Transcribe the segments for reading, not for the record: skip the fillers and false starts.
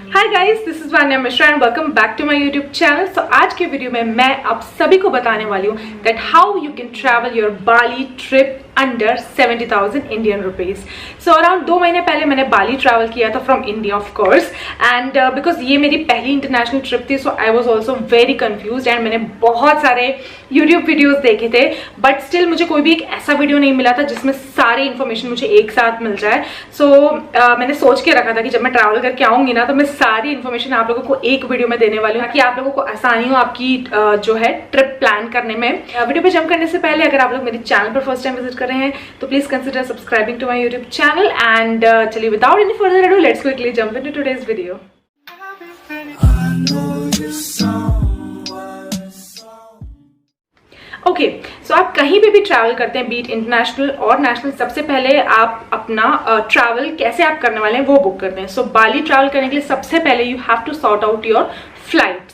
Hi guys, this is Vanya Mishra and welcome back to my YouTube channel. So आज के video में मैं आप सभी को बताने वाली हूँ that how you can travel your Bali trip under 70,000 Indian rupees. So around 2 महीने पहले मैंने बाली ट्रैवल किया था from India of course, and because ये मेरी पहली इंटरनेशनल ट्रिप थी, so I was also very confuse and मैंने बहुत सारे यूट्यूब वीडियोज देखे थे, बट स्टिल मुझे कोई भी एक ऐसा वीडियो नहीं मिला था जिसमें सारी इन्फॉर्मेशन मुझे एक साथ मिल जाए। सो मैंने सोच के रखा था कि जब मैं ट्रैवल करके आऊंगी ना, तो मैं सारी इन्फॉर्मेशन आप लोगों को एक वीडियो में देने वाली हूँ ताकि आप लोगों को आसानी हो आपकी जो है ट्रिप प्लान करने में। वीडियो पे जंप करने से पहले अगर आप लोग मेरे चैनल पर फर्स्ट टाइम विजिट कर रहे हैं तो please consider subscribing to my YouTube channel and चलिए without any further ado let's quickly jump into today's video. Okay, so आप कहीं पे भी ट्रैवल करते हैं, बीट इंटरनेशनल और नेशनल, सबसे पहले आप अपना ट्रैवल कैसे आप करने वाले हैं वो बुक करते हैं। सो बाली ट्रैवल करने के लिए सबसे पहले you have to sort out your flight.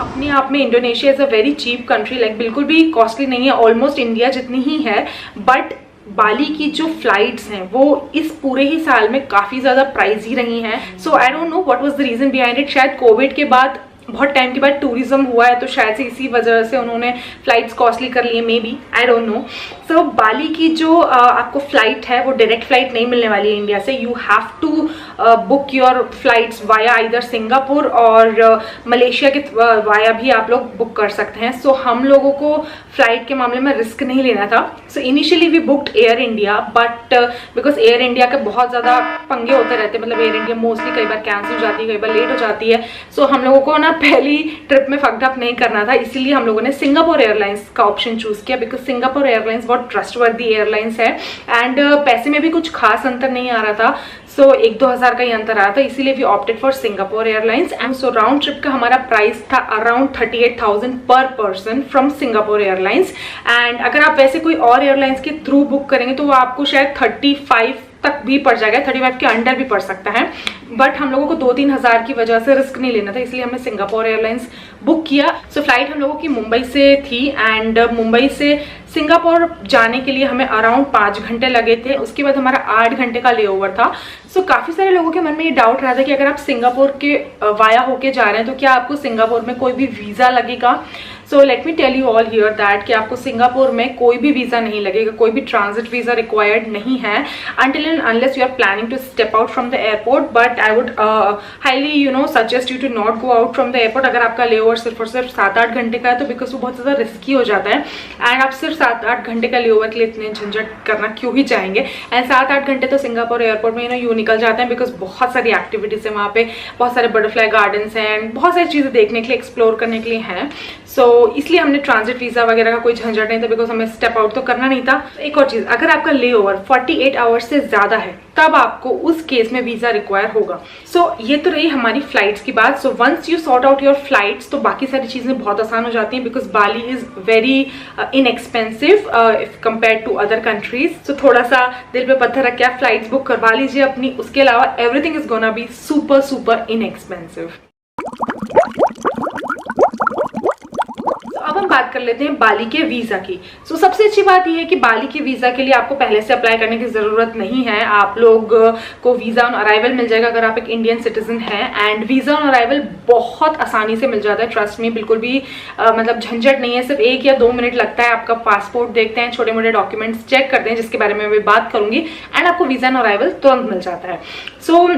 अपने आप में Indonesia is a very cheap country, like बिल्कुल भी कॉस्टली नहीं है, ऑलमोस्ट इंडिया जितनी ही है, बट बाली की जो फ्लाइट्स हैं वो इस पूरे ही साल में काफ़ी ज़्यादा प्राइजी रही हैं। So I don't know what was the reason behind it. शायद कोविड के बाद बहुत टाइम के बाद टूरिज्म हुआ है, तो शायद से इसी वजह से उन्होंने फ्लाइट्स कॉस्टली कर लिए, may be, I don't know. So Bali की जो आपको फ्लाइट है वो डायरेक्ट फ्लाइट नहीं मिलने वाली है इंडिया से। You have to book your flights via इधर सिंगापुर और मलेशिया के वाया भी आप लोग बुक कर सकते हैं। सो हम लोगों को फ्लाइट के मामले में रिस्क नहीं लेना था। So initially we booked Air India, but because Air India के बहुत ज़्यादा पंगे होते रहते हैं, मतलब एयर इंडिया मोस्टली कई बार कैंसिल हो जाती है, कई बार लेट हो जाती है। सो हम लोगों को ना पहली ट्रिप में फक्ड अप नहीं करना था, इसीलिए हम लोगों ने सिंगापुर एयरलाइंस का ऑप्शन चूज किया, बिकॉज सिंगापुर एयरलाइंस बहुत ट्रस्टवर्दी एयरलाइंस है एंड पैसे में भी कुछ खास अंतर नहीं आ रहा था। सो 1-2 हज़ार का ही अंतर आया था, इसीलिए we opted for Singapore Airlines. And so round trip का हमारा प्राइस था अराउंड 38,000 पर person from Singapore Airlines. And अगर आप वैसे कोई और एयरलाइंस के थ्रू बुक करेंगे तो वो आपको शायद 35 तक भी पड़ जाएगा, 35 के अंडर भी पड़ सकता है, बट हम लोगों को 2-3 हज़ार की वजह से रिस्क नहीं लेना था, इसलिए हमने सिंगापुर एयरलाइंस बुक किया। सो फ्लाइट हम लोगों की मुंबई से थी एंड मुंबई से सिंगापुर जाने के लिए हमें अराउंड 5 घंटे लगे थे। उसके बाद हमारा 8 घंटे का लेओवर था। सो काफ़ी सारे लोगों के मन में ये डाउट रहा था कि अगर आप सिंगापुर के वाया होके जा रहे हैं तो क्या आपको सिंगापुर में कोई भी वीज़ा लगेगा। So let me tell you all here that कि आपको सिंगापुर में कोई भी वीज़ा नहीं लगेगा, कोई भी ट्रांजिट वीज़ा रिक्वायर्ड नहीं है until and unless you are planning to step out from the airport, but I would highly suggest you to not go out from the airport। अगर आपका लेओवर सिर्फ और सिर्फ 7-8 घंटे का है तो बिकॉज वो बहुत ज़्यादा रिस्की हो जाता है एंड आप सिर्फ 7-8 घंटे का लेओवर के लिए इतने झंझट करना क्यों ही चाहेंगे। एंड 7-8 घंटे तो सिंगापुर एयरपोर्ट में यूँ निकल जाते हैं, बिकॉज बहुत सारी एक्टिविटीज़ है वहाँ पे, बहुत सारे बटरफ्लाई गार्डन्स हैं एंड बहुत सारी चीज़ें देखने के लिए, एक्सप्लोर करने के लिए हैं। सो इसलिए हमने ट्रांजिट वीज़ा वगैरह का कोई झंझट नहीं था, बिकॉज हमें स्टेप आउट तो करना नहीं था। एक और चीज़, अगर आपका लेओवर 48 आवर्स से ज़्यादा है तब आपको उस केस में वीज़ा रिक्वायर होगा। सो ये तो रही हमारी फ्लाइट्स की बात। So once you sort out your flights तो बाकी सारी चीज़ें बहुत आसान हो जाती हैं, because Bali is very inexpensive if compare to other countries. So थोड़ा सा दिल पे पत्थर रख के आप फ्लाइट्स बुक करवा लीजिए अपनी, उसके अलावा everything is gonna be super super inexpensive. अब हम बात कर लेते हैं बाली के वीज़ा की। सो सबसे अच्छी बात यह है कि बाली के वीज़ा के लिए आपको पहले से अप्लाई करने की ज़रूरत नहीं है। आप लोग को वीज़ा ऑन अराइवल मिल जाएगा अगर आप एक इंडियन सिटीजन हैं, एंड वीज़ा ऑन अराइवल बहुत आसानी से मिल जाता है, ट्रस्ट में, बिल्कुल भी मतलब झंझट नहीं है। सिर्फ 1 या 2 मिनट लगता है, आपका पासपोर्ट देखते हैं, छोटे मोटे डॉक्यूमेंट्स चेक करते हैं जिसके बारे में मैं बात करूँगी, एंड आपको वीज़ा ऑन अराइवल तुरंत मिल जाता है। सो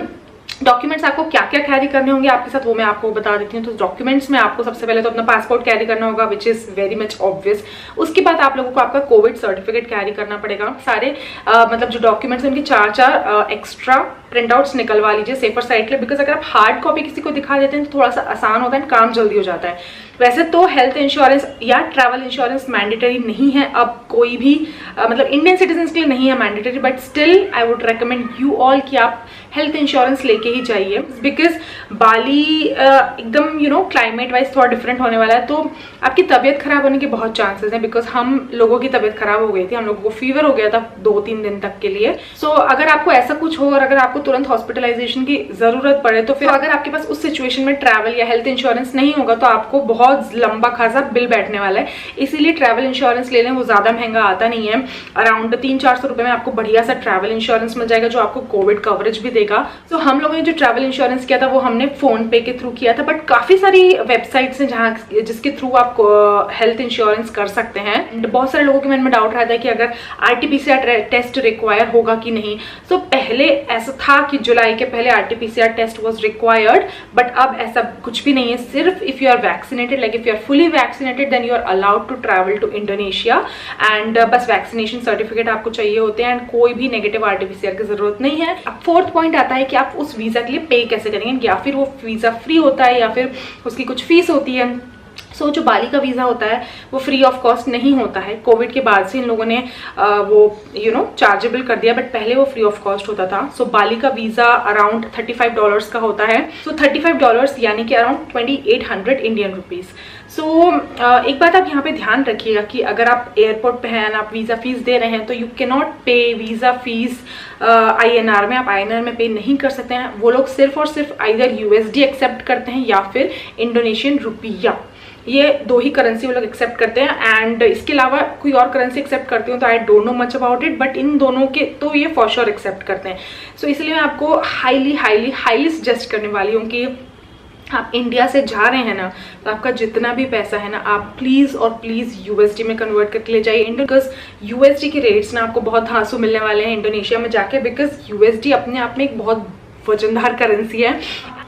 डॉक्यूमेंट्स आपको क्या क्या कैरी करने होंगे आपके साथ वो मैं आपको बता देती हूँ। तो डॉक्यूमेंट्स में आपको सबसे पहले तो अपना पासपोर्ट कैरी करना होगा, which is very much obvious. उसके बाद आप लोगों को आपका कोविड सर्टिफिकेट कैरी करना पड़ेगा। सारे मतलब जो डॉक्यूमेंट्स हैं उनकी 4 एक्स्ट्रा प्रिंट आउट्स निकलवा लीजिए सेफर साइड के लिए, बिकॉज अगर आप हार्ड कॉपी किसी को दिखा देते हैं तो थोड़ा सा आसान होता है, काम जल्दी हो जाता है। वैसे तो हेल्थ इंश्योरेंस या ट्रैवल इंश्योरेंस मैंडेटरी नहीं है अब कोई भी, मतलब इंडियन सिटीजन्स के लिए नहीं है mandatory, but still I would recommend you all कि आप हेल्थ इंश्योरेंस लेके ही जाइए, बिकॉज बाली एकदम क्लाइमेट वाइज थोड़ा डिफरेंट होने वाला है, तो आपकी तबीयत खराब होने के बहुत चांसेस हैं। बिकॉज हम लोगों की तबीयत खराब हो गई थी, हम लोगों को फीवर हो गया था 2-3 दिन तक के लिए। सो अगर आपको ऐसा कुछ हो और अगर आपको आपको तुरंत हॉस्पिटलाइजेशन की जरूरत पड़े तो फिर अगर आपके पास उस सिचुएशन में ट्रैवल या हेल्थ इंश्योरेंस नहीं होगा तो आपको बहुत लंबा खासा बिल बैठने वाला है। इसीलिए ट्रैवल इंश्योरेंस ले लें, वो ज्यादा महंगा आता नहीं है। अराउंड 300-400 रुपए में आपको बढ़िया सा ट्रैवल इंश्योरेंस मिल जाएगा जो आपको कोविड कवरेज भी देगा। तो हम लोगों ने जो ट्रैवल इंश्योरेंस किया था वो हमने फोन पे के थ्रू किया था, बट काफी सारी वेबसाइट्स हैं जहाँ जिसके थ्रू आप हेल्थ इंश्योरेंस कर सकते हैं। बहुत सारे लोगों के मन में डाउट रहता है कि अगर RT-PCR टेस्ट रिक्वायर होगा कि नहीं। तो पहले ऐसा था कि जुलाई के पहले RT-PCR test was required, but अब ऐसा कुछ भी नहीं है। सिर्फ if you are vaccinated, like if you are fully vaccinated, then you are allowed to travel to Indonesia and बस वैक्सीनेशन सर्टिफिकेट आपको चाहिए होते हैं एंड कोई भी नेगेटिव RT-PCR की जरूरत नहीं है। अब फोर्थ पॉइंट आता है कि आप उस वीजा के लिए पे कैसे करेंगे, या फिर वो वीजा फ्री होता है या फिर उसकी कुछ फीस होती है। जो बाली का वीजा होता है वो फ्री ऑफ कॉस्ट नहीं होता है। कोविड के बाद से इन लोगों ने वो चार्जेबल कर दिया, बट पहले वो फ्री ऑफ कॉस्ट होता था। सो बाली का वीजा अराउंड $35 का होता है। सो $35 यानी कि अराउंड 2800 इंडियन रुपीज। एक बात आप यहाँ पे ध्यान रखिएगा कि अगर आप एयरपोर्ट पे हैं, आप वीजा फीस दे रहे हैं, तो यू कैन नॉट पे वीजा फीस INR में। आप INR में पे नहीं कर सकते हैं। वो लोग सिर्फ और सिर्फ आइदर USD एक्सेप्ट करते हैं या फिर इंडोनेशियन रुपया। ये दो ही करेंसी वो लोग एक्सेप्ट करते हैं एंड इसके अलावा कोई और करेंसी एक्सेप्ट करते हो तो आई don't no much about it, but in दोनों के तो ये फॉर श्योर एक्सेप्ट करते हैं। सो इसलिए मैं आपको हाईली सजेस्ट करने वाली हूँ कि आप इंडिया से जा रहे हैं ना, तो आपका जितना भी पैसा है ना, आप प्लीज और प्लीज USD में कन्वर्ट करके ले जाइए। बिकॉज USD के रेट्स ना आपको बहुत धांसू मिलने वाले हैं इंडोनेशिया में जाके, बिकॉज USD अपने आप में एक बहुत वजनदार करेंसी है।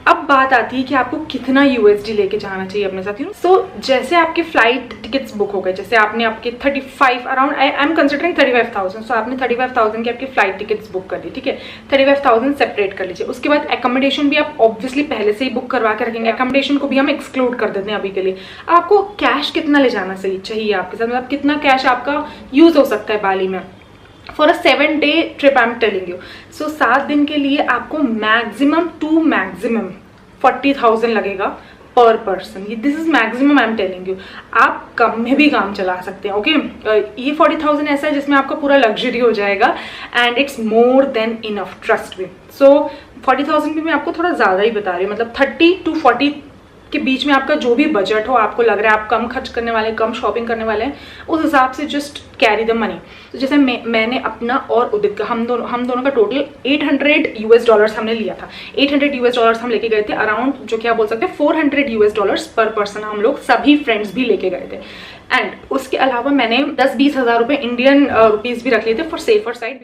अब बात आती है कि आपको कितना USD लेके जाना चाहिए अपने साथ। जैसे आपके फ्लाइट टिकट्स बुक हो गए, जैसे आपने आपके 35 अराउंड, आई एम कंसिडरिंग 35,000, सो आपने 35,000 की आपकी फ्लाइट टिकट्स बुक कर ली, ठीक है। 35,000 सेपरेट कर लीजिए। उसके बाद एकोमोडेशन भी आप ऑब्वियसली पहले से ही बुक करवा के रखेंगे। एकोमोडेशन को भी हम एक्सक्लूड कर देते हैं अभी के लिए। आपको कैश कितना ले जाना चाहिए आपके साथ, मतलब कितना कैश आपका यूज हो सकता है बाली में for a 7-day trip, I am telling you. 7 दिन के लिए आपको मैक्सिमम 40,000 लगेगा पर person. This is maximum, I am telling you. आप कम में भी काम चला सकते हैं, ओके। ये 40,000 ऐसा है जिसमें आपका पूरा लग्जरी हो जाएगा and it's more than enough, trust me. 40,000 भी मैं आपको थोड़ा ज्यादा ही बता रही हूँ, मतलब 30 to 40 के बीच में आपका जो भी बजट हो, आपको लग रहा है आप कम खर्च करने वाले, कम शॉपिंग करने वाले हैं, उस हिसाब से जस्ट कैरी द मनी। तो जैसे मैंने अपना और उदित का, हम दोनों का टोटल $800 हमने लिया था। $800 हम लेके गए थे, अराउंड जो क्या बोल सकते हैं $400 पर पर्सन हम लोग सभी फ्रेंड्स भी लेके गए थे। एंड उसके अलावा मैंने 10-20 हज़ार रुपये इंडियन रुपीज भी रख लिए थे फॉर सेफर साइड।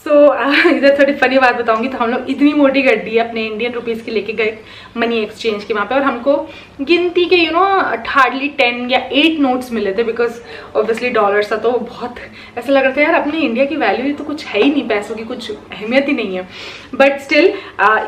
इधर थोड़ी फनी बात बताऊंगी, तो हम लोग इतनी मोटी गड्डी अपने इंडियन रुपीज की लेके गए मनी एक्सचेंज के वहाँ पे, और हमको गिनती के हार्डली 10 या 8 नोट्स मिले थे, बिकॉज ऑब्वियसली डॉलर्स था। तो बहुत ऐसा लग रहा था यार अपने इंडिया की वैल्यू तो कुछ है ही नहीं, पैसों की कुछ अहमियत ही नहीं है। बट स्टिल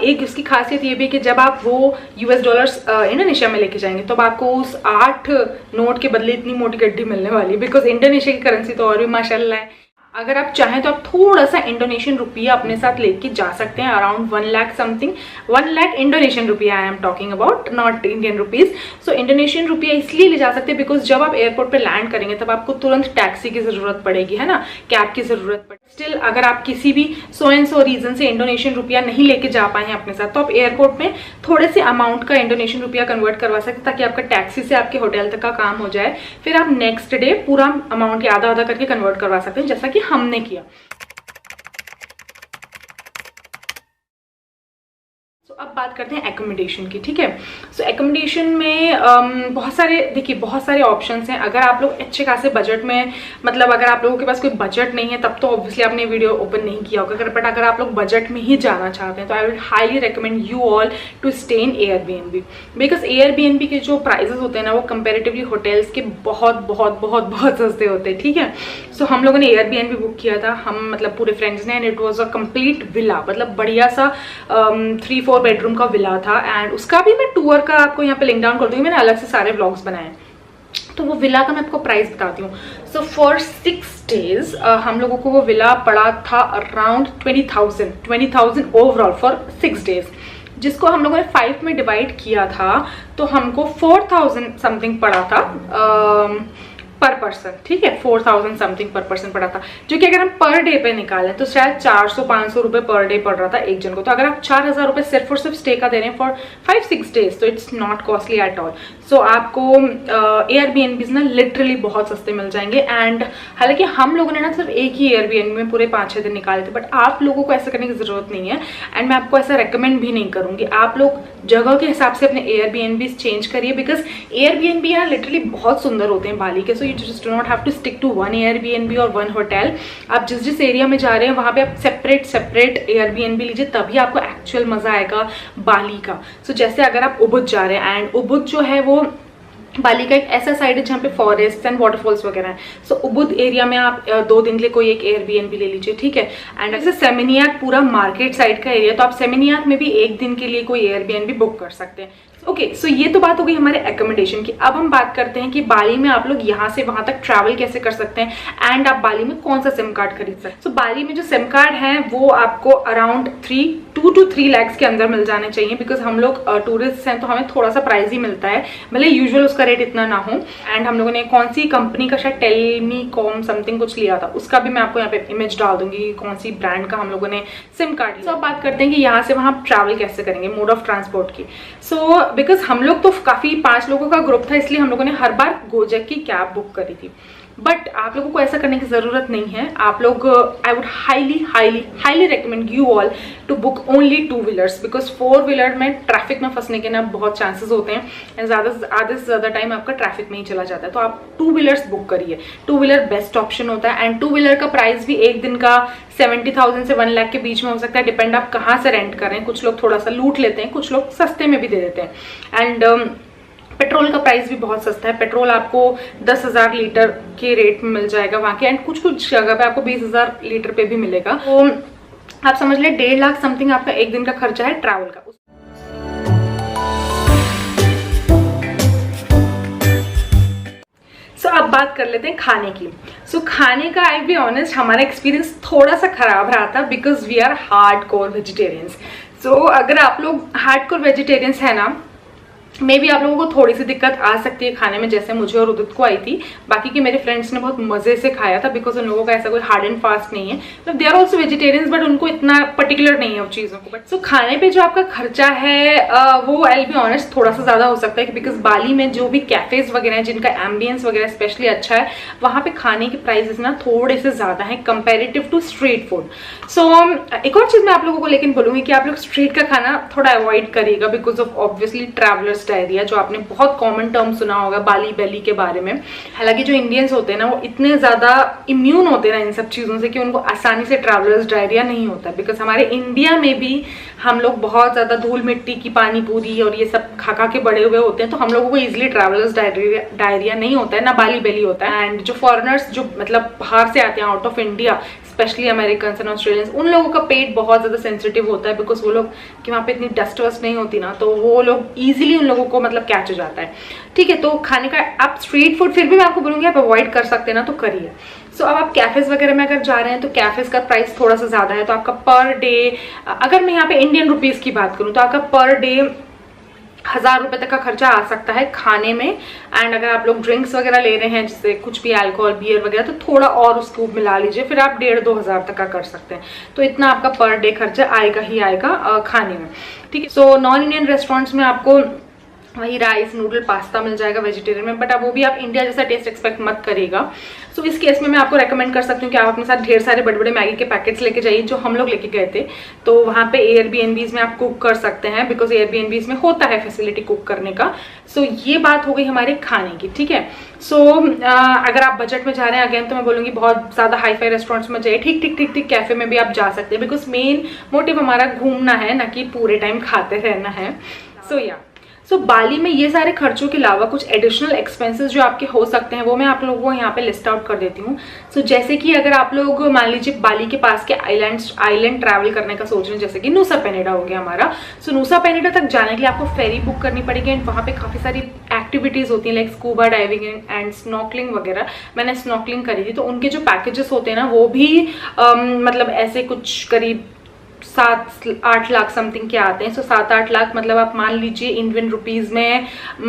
एक उसकी खासियत ये भी कि जब आप वो $US इंडोनेशिया में लेके जाएंगे तो आपको उस 8 नोट के बदले इतनी मोटी गड्डी मिलने वाली, बिकॉज इंडोनेशिया की करेंसी तो और भी माशाल्लाह है। अगर आप चाहें तो आप थोड़ा सा इंडोनेशियन रुपया अपने साथ लेके जा सकते हैं, around 1 lakh something, 1 lakh Indonesian रुपया I am talking about, not Indian rupees. So Indonesian रुपया इसलिए ले जा सकते हैं बिकॉज जब आप एयरपोर्ट पे लैंड करेंगे तब आपको तुरंत टैक्सी की जरूरत पड़ेगी, है ना, कैब की जरूरत पड़ेगी। स्टिल अगर आप किसी भी सो एंड सो रीजन से इंडोनेशियन रुपया नहीं लेके जा पाए हैं अपने साथ, तो आप एयरपोर्ट में थोड़े से अमाउंट का इंडोनेशियन रुपया कन्वर्ट करवा सकते हैं ताकि आपका टैक्सी से आपके होटल तक का काम हो जाए। फिर आप नेक्स्ट डे पूरा अमाउंट आधा आधा करके कन्वर्ट करवा सकते हैं, जैसा कि हमने किया। अब बात करते हैं एकोमोडेशन की, ठीक है। सो एकोमोडेशन में बहुत सारे ऑप्शंस हैं। अगर आप लोग अच्छे खासे बजट में, मतलब अगर आप लोगों के पास कोई बजट नहीं है तब तो ऑब्वियसली आपने वीडियो ओपन नहीं किया होगा, बट अगर आप लोग बजट में ही जाना चाहते हैं तो I would highly recommend you all to stay in Airbnb, because Airbnb के जो प्राइजेस होते हैं ना वो कंपेरेटिवली होटल्स के बहुत सस्ते होते हैं, ठीक है। सो हम लोगों ने Airbnb बुक किया था, हम मतलब पूरे फ्रेंड्स ने, and it was a complete villa, मतलब बढ़िया सा 3-4 बेडरूम का विला था। एंड उसका भी मैं टूर का आपको यहाँ पे लिंक डाउन कर दूंगी, मैंने अलग से सारे व्लॉग्स बनाए। तो वो विला का मैं आपको प्राइस बताती हूँ। सो फॉर 6 days हम लोगों को वो विला पड़ा था अराउंड 20,000 ओवरऑल फॉर 6 days, जिसको हम लोगों ने 5 में डिवाइड किया था तो हमको 4,000 समथिंग पड़ा था पर पर्सन, ठीक है, 4000 समथिंग पर पर्सन पड़ा था, जो कि अगर हम पर डे पे निकालें तो शायद 400-500 रुपए पर डे पड़ रहा था एक जन को। तो अगर आप 4000 रुपए सिर्फ और सिर्फ स्टे का दे रहे हैं फॉर 5-6 डेज, तो it's not costly at all. So आपको एयरबीएनबी ना लिटरली बहुत सस्ते मिल जाएंगे। एंड हालांकि हम लोगों ने ना सिर्फ एक ही एयरबीएनबी में पूरे 5-6 दिन निकाले थे, बट आप लोगों को ऐसा करने की जरूरत नहीं है। एंड मैं आपको ऐसा रेकमेंड भी नहीं करूंगी। आप लोग जगह के हिसाब से अपने एयरबीएनबी चेंज करिए, बिकॉज एयरबीएनबी यहाँ लिटरली बहुत सुंदर होते हैं बाली के। So you just do not have to stick to one Airbnb और वन होटल। आप जिस जिस एरिया में जा रहे हैं वहां पे आप सेपरेट एयरबीएनबी लीजिए, तभी आपको एक्चुअल मजा आएगा बाली का। सो जैसे अगर आप उबुद जा रहे हैं, एंड उबुद जो है वो बाली का एक ऐसा साइड है जहाँ पे फॉरेस्ट एंड वाटरफॉल्स वगैरह है। सो उबुद एरिया में आप 2 दिन के लिए कोई एक एयरबीएनबी ले लीजिए, ठीक है। एंड जैसे सेमिनियाक पूरा मार्केट साइड का एरिया, तो आप सेमिनियाक में भी 1 दिन के लिए कोई एयरबीएनबी बुक कर सकते हैं। ओके, सो ये तो बात हो गई हमारे एकोमोडेशन की। अब हम बात करते हैं कि बाली में आप लोग यहाँ से वहां तक ट्रैवल कैसे कर सकते हैं एंड आप बाली में कौन सा सिम कार्ड खरीद सकते हैं। सो बाली में जो सिम कार्ड है वो आपको अराउंड 2 to 3 lakhs के अंदर मिल जाने चाहिए, बिकॉज हम लोग टूरिस्ट हैं तो हमें थोड़ा सा प्राइस ही मिलता है, भले यूजुअल उसका रेट इतना ना हो। एंड हम लोगों ने कौन सी कंपनी का शायद टेलमीकॉम समथिंग कुछ लिया था, उसका भी मैं आपको यहाँ पे इमेज डाल दूंगी कौन सी ब्रांड का हम लोगों ने सिम कार्ड लिया। तो अब बात करते हैं कि यहाँ से वहाँ ट्रैवल कैसे करेंगे, मोड ऑफ ट्रांसपोर्ट की। सो बिकॉज हम लोग तो काफी 5 लोगों का ग्रुप था, इसलिए हम लोगों ने हर बार गोजेक की कैब बुक करी थी। बट आप लोगों को ऐसा करने की जरूरत नहीं है। आप लोग I would highly recommend you all to book only 2 wheelers, because 4 wheeler में ट्रैफिक में फंसने के ना बहुत चांसेस होते हैं। आधे से ज्यादा टाइम आपका ट्रैफिक में ही चला जाता है। तो आप 2 व्हीलर्स बुक करिए। 2 व्हीलर बेस्ट ऑप्शन होता है। एंड 2 व्हीलर का प्राइस भी एक दिन का 70,000 से 1 लाख के बीच में हो सकता है, डिपेंड आप कहाँ से रेंट कर रहे हैं। कुछ लोग थोड़ा सा लूट लेते हैं, कुछ लोग सस्ते में भी दे देते हैं। एंड पेट्रोल का प्राइस भी बहुत सस्ता है। पेट्रोल आपको 10,000 लीटर के रेट में मिल जाएगा वहाँ के, एंड कुछ जगह पे आपको 20,000 लीटर पे भी मिलेगा। तो आप समझ लें 1.5 लाख समथिंग आपका एक दिन का खर्चा है ट्रैवल का। सो अब बात कर लेते हैं खाने की। सो खाने का आई बी ऑनेस्ट हमारा एक्सपीरियंस थोड़ा सा खराब रहा था, because we are hardcore vegetarians. So अगर आप लोग हार्डकोर वेजिटेरियंस है ना, मे भी आप लोगों को थोड़ी सी दिक्कत आ सकती है खाने में, जैसे मुझे और उदित को आई थी। बाकी के मेरे फ्रेंड्स ने बहुत मजे से खाया था, बिकॉज उन लोगों का ऐसा कोई हार्ड एंड फास्ट नहीं है। मतलब they are also vegetarians, but उनको इतना पर्टिकुलर नहीं है उन चीज़ों को। बट सो खाने पे जो आपका खर्चा है वो आई बी ऑनेस्ट थोड़ा सा ज़्यादा हो सकता है, बिकॉज बाली में जो भी कैफेज वगैरह हैं जिनका एम्बियंस वगैरह स्पेशली अच्छा है, वहाँ पे खाने के प्राइसेस ना थोड़े से ज़्यादा है कंपेरेटिव टू स्ट्रीट फूड। सो एक और चीज़ मैं आप लोगों को लेकिन बोलूँगी कि आप लोग स्ट्रीट का खाना थोड़ा अवॉइड करिएगा, because of obviously travellers diarrhoea, जो आपने बहुत कॉमन टर्म सुना होगा बाली बेली के बारे में। हालांकि जो इंडियंस होते हैं ना वो इतने ज्यादा इम्यून होते हैं ना इन सब चीजों से कि उनको आसानी से ट्रैवलर्स डायरिया नहीं होता, बिकॉज हमारे इंडिया में भी हम लोग बहुत ज्यादा धूल मिट्टी की पानी पूरी और ये सब खा खा के बड़े हुए होते हैं, तो हम लोगों को इजिली ट्रैवलर्स डायरिया नहीं होता है, ना बाली बेली होता है। एंड जो फॉरेनर्स जो मतलब बाहर से आते हैं out of India, specially American and Australians, उन लोगों का पेट बहुत ज्यादा सेंसिटिव होता है, बिकॉज वो लोग कि वहाँ पे इतनी डस्ट वस्ट नहीं होती ना, तो वो लोग इजीली उन लोगों को मतलब कैच हो जाता है। ठीक है, तो खाने का आप स्ट्रीट फूड फिर भी मैं आपको बोलूँगी आप अवॉइड कर सकते हैं ना, तो करिए। सो अब आप कैफेज वगैरह में अगर जा रहे हैं तो कैफेज का प्राइस थोड़ा सा ज्यादा है। तो आपका पर डे, अगर मैं यहाँ पे इंडियन रुपीज की बात करूँ तो आपका पर डे 1000 रुपए तक का खर्चा आ सकता है खाने में। एंड अगर आप लोग ड्रिंक्स वगैरह ले रहे हैं जैसे कुछ भी अल्कोहल बियर वगैरह, तो थोड़ा और उसको मिला लीजिए, फिर आप 1,500-2 हज़ार तक का कर सकते हैं। तो इतना आपका पर डे खर्चा आएगा ही आएगा खाने में। ठीक है, सो नॉन इंडियन रेस्टोरेंट्स में आपको वही राइस नूडल पास्ता मिल जाएगा वेजिटेरियन में, बट अब वो भी आप इंडिया जैसा टेस्ट एक्सपेक्ट मत करिएगा। सो इस केस में मैं आपको रेकमेंड कर सकती हूँ कि आप अपने साथ ढेर सारे बड़े बड़े मैगी के पैकेट्स लेके जाइए, जो हम लोग लेके गए थे। तो वहाँ पे एयरबीएनबीज में आप कुक कर सकते हैं, बिकॉज एयरबीएनबीज में होता है फैसिलिटी कुक करने का। सो ये बात हो गई हमारे खाने की। ठीक है, सो अगर आप बजट में जा रहे हैं अगेन तो मैं बोलूँगी बहुत ज़्यादा हाई फाई रेस्टोरेंट्स में जाइए, ठीक कैफे में भी आप जा सकते हैं, बिकॉज मेन मोटिव हमारा घूमना है, ना कि पूरे टाइम खाते रहना है। सो बाली में ये सारे खर्चों के अलावा कुछ एडिशनल एक्सपेंसेस जो आपके हो सकते हैं वो मैं आप लोगों को यहाँ पे लिस्ट आउट कर देती हूँ। सो जैसे कि अगर आप लोग मान लीजिए बाली के पास के आइलैंड ट्रैवल करने का सोच रहे हैं, जैसे कि नूसा पेनिडा हो गया हमारा। सो नूसा पेनिडा तक जाने के लिए आपको फेरी बुक करनी पड़ेगी, एंड वहाँ पे काफ़ी सारी एक्टिविटीज़ होती हैं like scuba diving and snorkelling वगैरह। मैंने स्नॉकलिंग करी थी, तो उनके जो पैकेजेस होते हैं ना वो भी मतलब ऐसे कुछ करीब 7-8 लाख समथिंग के आते हैं। सो 7-8 लाख मतलब आप मान लीजिए इंडियन रुपीज में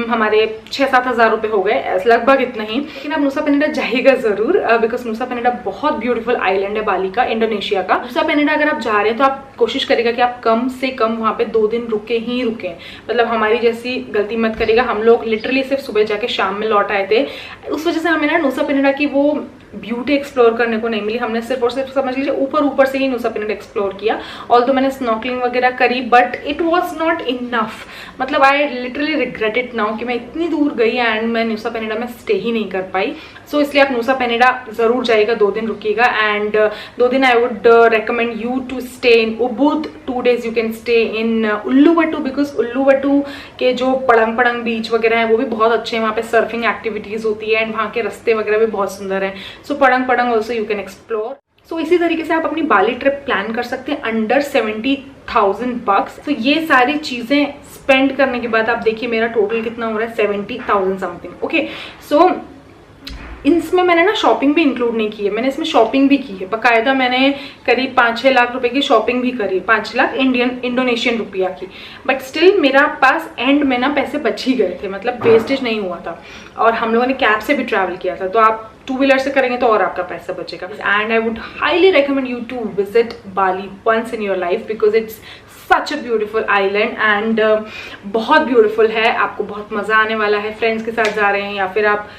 हमारे 6-7 हज़ार रुपए हो गए, लगभग इतना ही। लेकिन आप नुसा पेनिडा जाइएगा जरूर, बिकॉज नुसा पेनिडा बहुत ब्यूटीफुल आइलैंड है बाली का, इंडोनेशिया का। नुसा पेनिडा अगर आप जा रहे हैं तो आप कोशिश करेगा कि आप कम से कम वहाँ पे 2 दिन रुके ही रुके। मतलब हमारी जैसी गलती मत करेगा, हम लोग लिटरली सिर्फ सुबह जाके शाम में लौट आए थे। उस वजह से हमें ना नुसा पेनिडा की वो ब्यूटी एक्सप्लोर करने को नहीं मिली। हमने सिर्फ और सिर्फ समझ लीजिए ऊपर से ही नुसा पेनिडा एक्सप्लोर किया। ऑल्दो मैंने स्नॉर्कलिंग वगैरह करी, but it was not enough. मतलब I literally regret it now कि मैं इतनी दूर गई एंड मैं नुसा पेनिडा में स्टे ही नहीं कर पाई। सो इसलिए आप नुसा पेनिडा जरूर जाइएगा, 2 दिन रुकिएगा। एंड 2 दिन I would recommend you to stay in Ubud, 2 days you can stay in Uluwatu, because Uluwatu के जो पड़ंग पड़ंग बीच वगैरह है वो भी बहुत अच्छे हैं। वहाँ पे सर्फिंग एक्टिविटीज होती है एंड वहाँ के रास्ते वगैरह भी बहुत सुंदर है। सो पड़ंग पड़ंग ऑल्सो यू कैन एक्सप्लोर। सो इसी तरीके से आप अपनी बाली ट्रिप प्लान कर सकते हैं अंडर 70,000 bucks। तो ये सारी चीजें स्पेंड करने के बाद आप देखिए मेरा टोटल कितना हो रहा है, 70,000 समथिंग। ओके, सो इसमें मैंने ना शॉपिंग भी इंक्लूड नहीं की है, मैंने इसमें शॉपिंग भी की है बकायदा। मैंने करीब 5-6 लाख रुपए की शॉपिंग भी करी, 5 लाख इंडोनेशियन रुपया की। बट स्टिल मेरा पास एंड में ना पैसे बच ही गए थे, मतलब वेस्टेज नहीं हुआ था। और हम लोगों ने कैब से भी ट्रैवल किया था, तो आप 2 व्हीलर से करेंगे तो और आपका पैसा बचेगा। And I would highly recommend you to visit Bali once in your life, because it's such a beautiful island and बहुत ब्यूटीफुल है। आपको बहुत मजा आने वाला है। फ्रेंड्स के साथ जा रहे हैं या फिर आप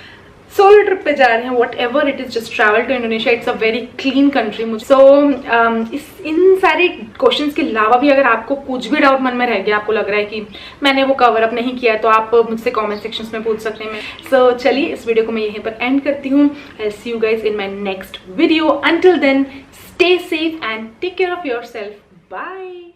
सोलो ट्रिप पे जा रहे हैं, whatever it is, just travel to Indonesia. It's a very clean country. So इन सारे क्वेश्चंस के अलावा भी अगर आपको कुछ भी डाउट मन में रह गया, आपको लग रहा है कि मैंने वो कवर अप नहीं किया, तो आप मुझसे कमेंट सेक्शंस में पूछ सकते हैं। सो चलिए इस वीडियो को मैं यहीं पर एंड करती हूँ। I see you guys in my next video. Until then stay safe and take care of yourself. Bye.